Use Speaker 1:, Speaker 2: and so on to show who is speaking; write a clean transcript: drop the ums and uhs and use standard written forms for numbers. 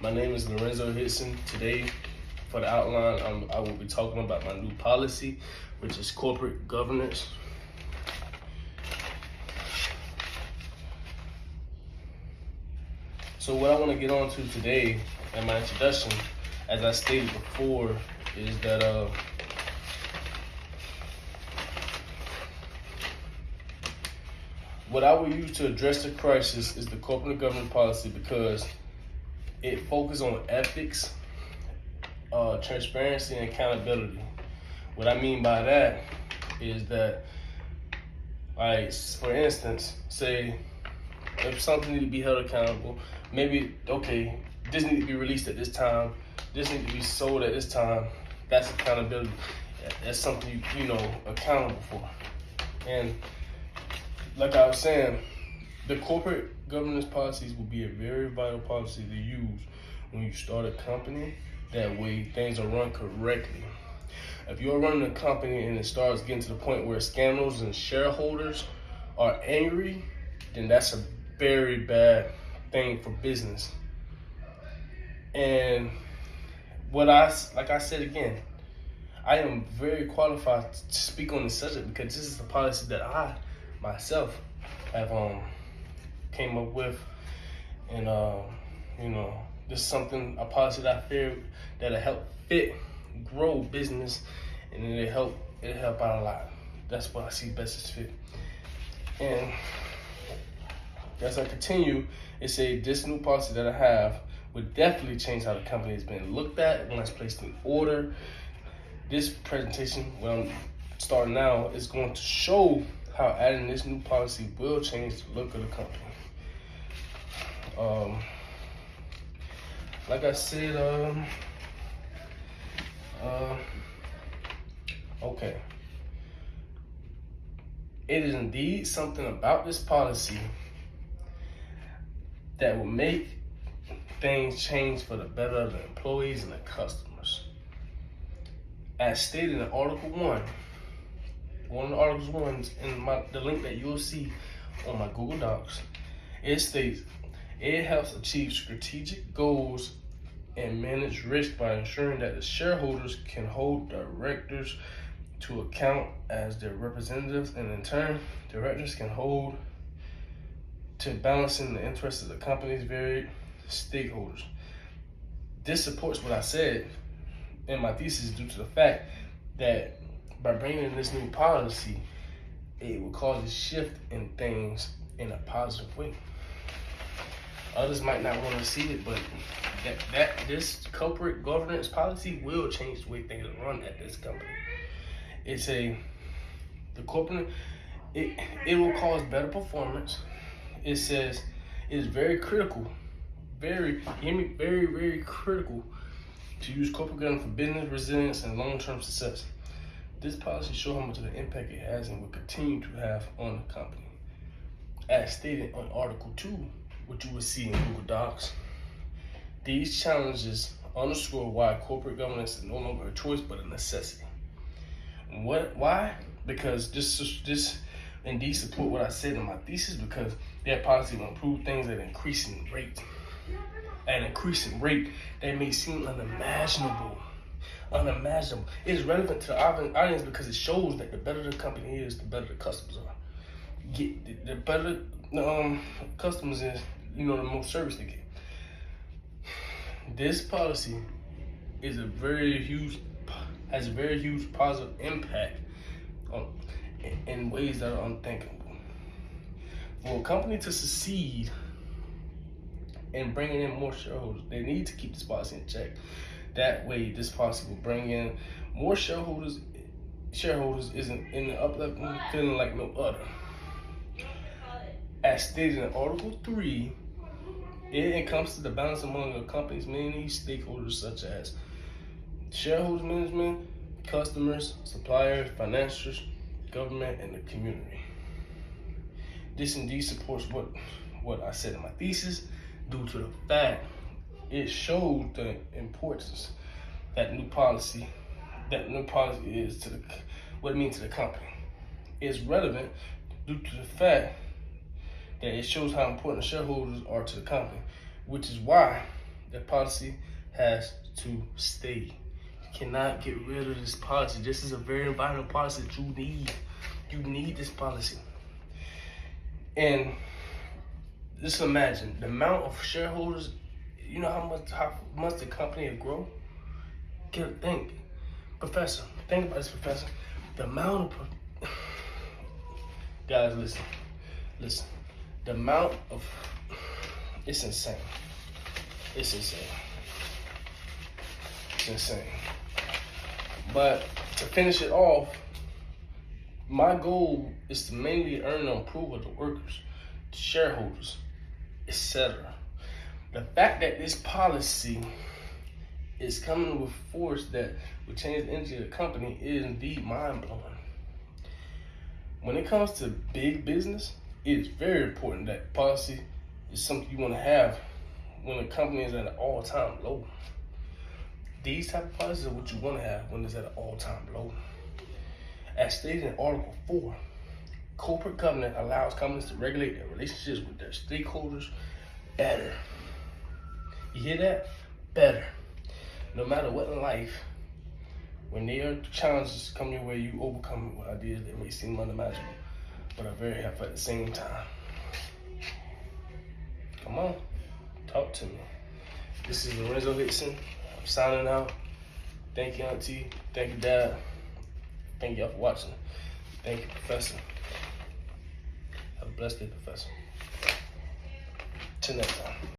Speaker 1: My name is Lorenzo Hitson. Today, for the outline, I will be talking about my new policy, which is corporate governance. So what I want to get on to today in my introduction, as I stated before, is that what I will use to address the crisis is the corporate governance policy, because it focuses on ethics, transparency, and accountability. What I mean by that is that, like, for instance, say if something needs to be held accountable, maybe, okay, this needs to be released at this time, this needs to be sold at this time. That's accountability. That's something you accountable for. And like I was saying, the corporate governance policies will be a very vital policy to use when you start a company. That way things are run correctly. If you're running a company and it starts getting to the point where scandals and shareholders are angry, then that's a very bad thing for business. And like I said again, I am very qualified to speak on this subject, because this is the policy that I myself have came up with, and this is a policy that I feel that'll help grow business, and it'll help out a lot. That's what I see best as fit. And as I continue, this new policy that I have would definitely change how the company has been looked at when it's placed in order. This presentation, what I'm starting now, is going to show how adding this new policy will change the look of the company. Like I said, okay. It is indeed something about this policy that will make things change for the better of the employees and the customers. As stated in Article 1, one of the Articles 1 in the link that you'll see on my Google Docs, it states, it helps achieve strategic goals and manage risk by ensuring that the shareholders can hold directors to account as their representatives, and in turn, directors can hold to balancing the interests of the company's varied stakeholders. This supports what I said in my thesis, due to the fact that by bringing in this new policy, it will cause a shift in things in a positive way. Others might not want to see it, but this corporate governance policy will change the way things are run at this company. It will cause better performance. It says it is very critical, very, very critical to use corporate governance for business resilience and long-term success. This policy shows how much of an impact it has and will continue to have on the company. As stated on Article 2, which you will see in Google Docs, these challenges underscore why corporate governance is no longer a choice but a necessity. Why? Because this indeed support what I said in my thesis, because their policy will improve things at an increasing rate. At an increasing rate that may seem unimaginable. It's relevant to the audience because it shows that the better the company is, the better the customers are. The better customers is, the more service they get. This policy has a very huge positive impact in ways that are unthinkable. For a company to succeed in bringing in more shareholders, they need to keep this policy in check. That way, this policy will bring in more shareholders. Shareholders isn't in the uplifting feeling like no other. As stated in Article 3, it encompasses the balance among the company's many stakeholders, such as shareholders, management, customers, suppliers, financiers, government, and the community. This indeed supports what I said in my thesis, due to the fact it showed the importance that new policy is to what it means to the company. is relevant due to the fact that it shows how important shareholders are to the company, which is why the policy has to stay. You cannot get rid of this policy. This is a very vital policy that you need. You need this policy. And just imagine the amount of shareholders. You know how much the company will grow? Think, Professor. Think about this, Professor. The amount of guys, listen. The amount of it's insane. It's insane. But to finish it off, my goal is to mainly earn the approval of the workers, the shareholders, etc. The fact that this policy is coming with force that will change the energy of the company is indeed mind-blowing. When it comes to big business, it is very important that policy is something you want to have when the company is at an all-time low. These type of policies are what you want to have when it's at an all-time low. As stated in Article 4, corporate governance allows companies to regulate their relationships with their stakeholders better. You hear that? Better. No matter what in life, when there are challenges come your way, you overcome it with ideas that may seem unimaginable, but are very helpful at the same time. Come on, talk to me. This is Lorenzo Hickson. I'm signing out. Thank you, Auntie. Thank you, Dad. Thank y'all for watching. Thank you, Professor. Have a blessed day, Professor. Till next time.